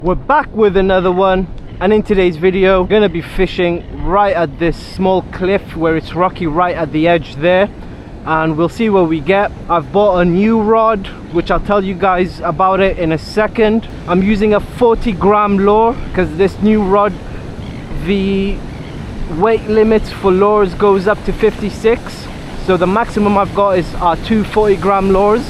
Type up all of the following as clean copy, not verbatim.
We're back with another one, and in today's video, we're gonna be fishing right at this small cliff where it's rocky right at the edge there, and we'll see what we get. I've bought a new rod, which I'll tell you guys about it in a second. I'm using a 40-gram lure because this new rod, the weight limit for lures goes up to 56, so the maximum I've got is two 40-gram lures.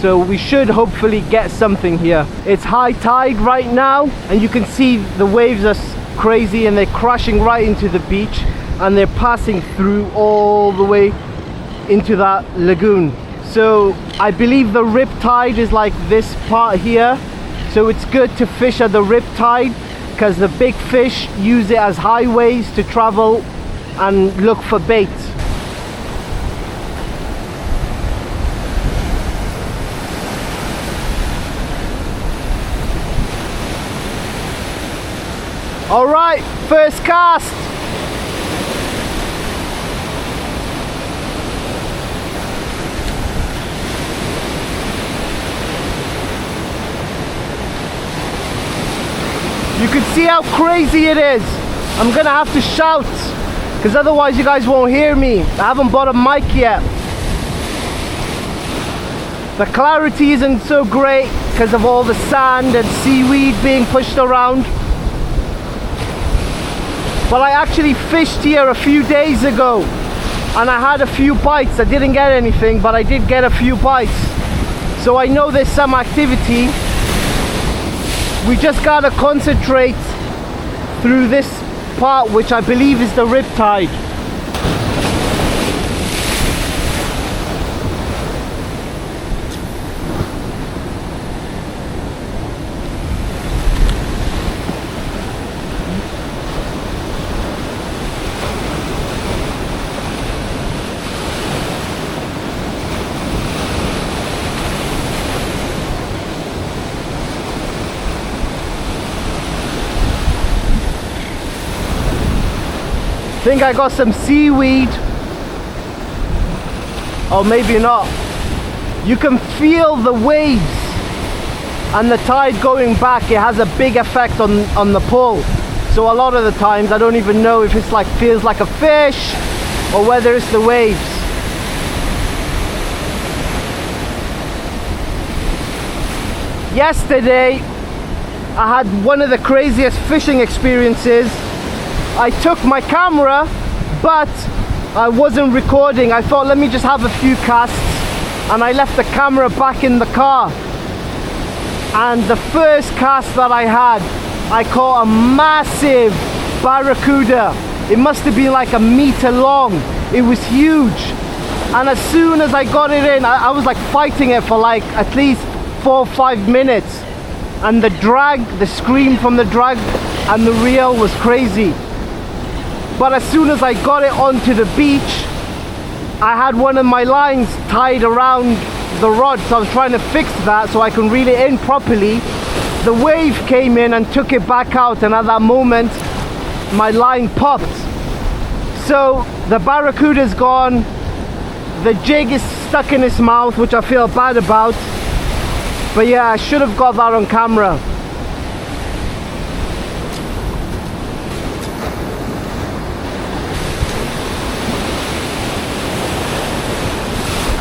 So we should hopefully get something here. It's high tide right now, and you can see the waves are crazy and they're crashing right into the beach, and they're passing through all the way into that lagoon. So I believe the rip tide is like this part here, so it's good to fish at the rip tide because the big fish use it as highways to travel and look for bait. All right, first cast. You can see how crazy it is. I'm gonna have to shout because otherwise you guys won't hear me. I haven't bought a mic yet. The clarity isn't so great because of all the sand and seaweed being pushed around. But I actually fished here a few days ago and I had a few bites. I didn't get anything, but I did get a few bites. So I know there's some activity. We just gotta concentrate through this part, which I believe is the rip tide. I think I got some seaweed, or maybe not. You can feel the waves and the tide going back. It has a big effect on the pull. So a lot of the times I don't even know if it's like feels like a fish or whether it's the waves. Yesterday I had one of the craziest fishing experiences. I took my camera, but I wasn't recording. I thought, let me just have a few casts, and I left the camera back in the car. And the first cast that I had, I caught a massive barracuda. It must have been like a meter long. It was huge. And as soon as I got it in, I was like fighting it for like at least 4 or 5 minutes. And the drag, the scream from the drag and the reel was crazy. But as soon as I got it onto the beach, I had one of my lines tied around the rod, so I was trying to fix that so I can reel it in properly. The wave came in and took it back out, and at that moment my line popped. So the barracuda's gone, the jig is stuck in his mouth, which I feel bad about, but yeah, I should have got that on camera.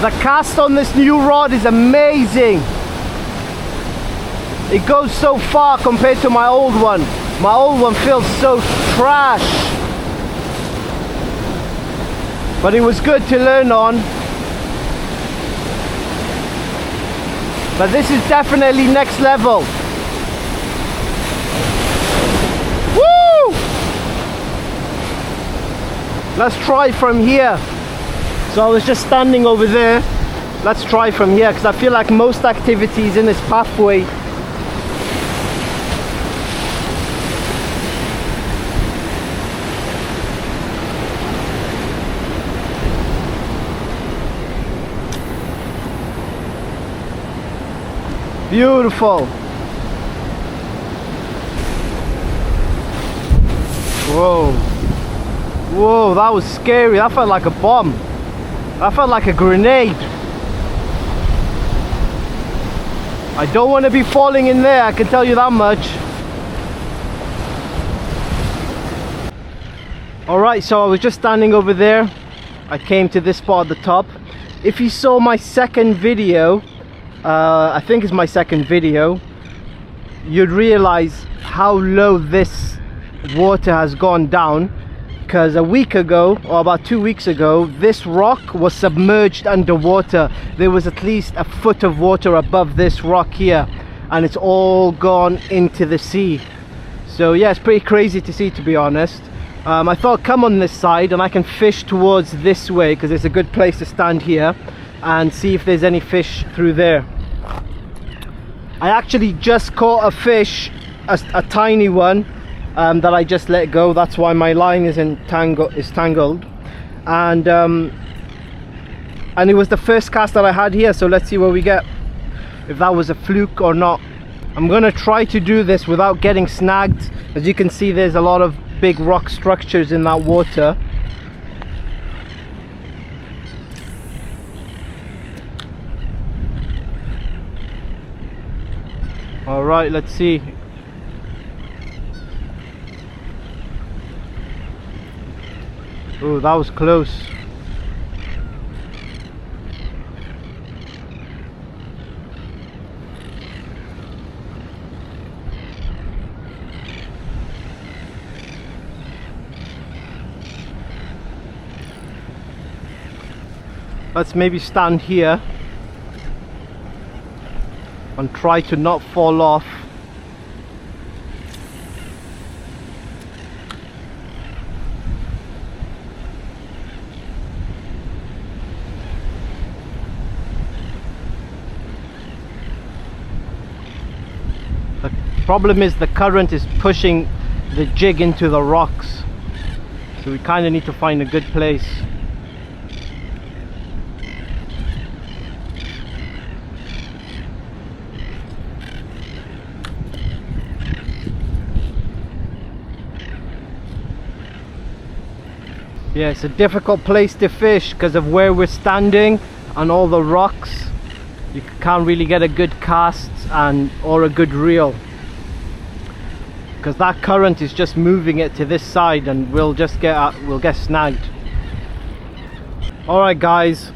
The cast on this new rod is amazing. It goes so far compared to my old one. My old one feels so trash. But it was good to learn on. But this is definitely next level. Woo! Let's try from here. So I was just standing over there. Let's try from here because I feel like most activities in this pathway. Beautiful. Whoa. Whoa, that was scary. That felt like a bomb. That felt like a grenade. I don't want to be falling in there, I can tell you that much. Alright, so I was just standing over there. I came to this spot at the top. If you saw my second video, I think it's my second video, you'd realize how low this water has gone down, because a week ago, or about 2 weeks ago, this rock was submerged underwater. There was at least a foot of water above this rock here, and it's all gone into the sea. So yeah, it's pretty crazy to see, to be honest. I thought come on this side and I can fish towards this way, because it's a good place to stand here and see if there's any fish through there. I actually just caught a fish, a tiny one, that I just let go. That's why my line is tangled, and it was the first cast that I had here. So let's see what we get, if that was a fluke or not. I'm gonna try to do this without getting snagged. As you can see, there's a lot of big rock structures in that water. All right, let's see. Oh, that was close. Let's maybe stand here and try to not fall off. The problem is the current is pushing the jig into the rocks, so we kind of need to find a good place. Yeah, it's a difficult place to fish because of where we're standing and all the rocks. You can't really get a good cast or a good reel, because that current is just moving it to this side, and we'll get snagged. Alright guys,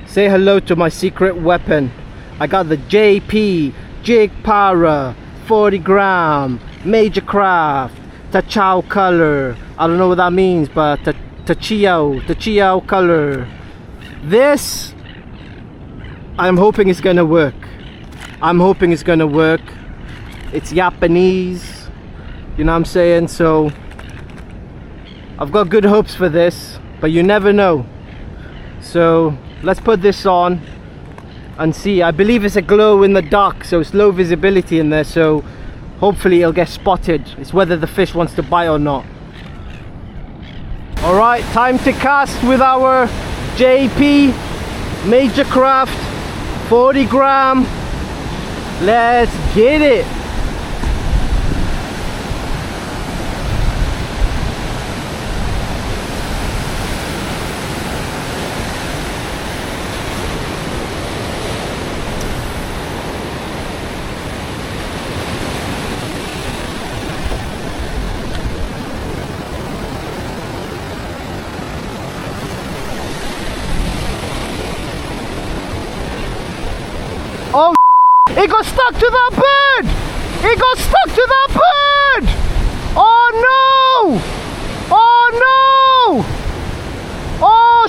say hello to my secret weapon. I got the JP Jig Para 40 gram Major Craft Tachao color. I don't know what that means, but Tachao color. This, I'm hoping it's gonna work. I'm hoping it's gonna work. It's Japanese, you know what I'm saying? So I've got good hopes for this, but you never know. So let's put this on and see. I believe it's a glow in the dark, so it's low visibility in there, so hopefully it'll get spotted. It's whether the fish wants to bite or not. Alright, time to cast with our JP Major Craft 40 gram. Let's get it. Oh, it got stuck to that bird! It got stuck to that bird! Oh no! Oh no! Oh,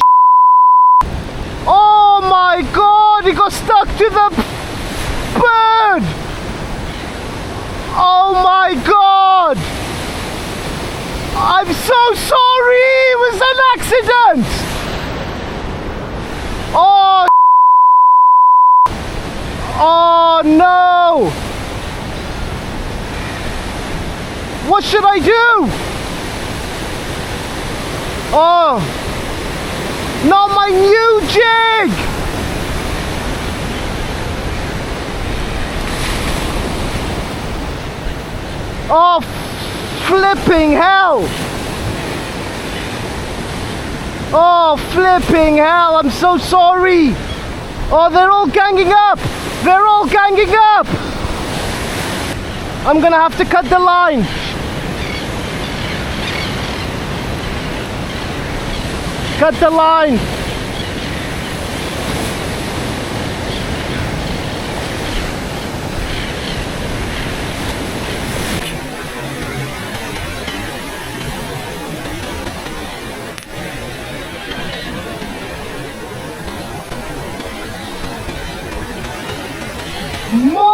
oh my god, it got stuck to the bird! Oh my god! I'm so sorry! It was an accident! Oh, oh no! What should I do? Oh, not my new jig! Oh, flipping hell! Oh, flipping hell, I'm so sorry! Oh, they're all ganging up! They're all ganging up! I'm gonna have to cut the line. Cut the line. More.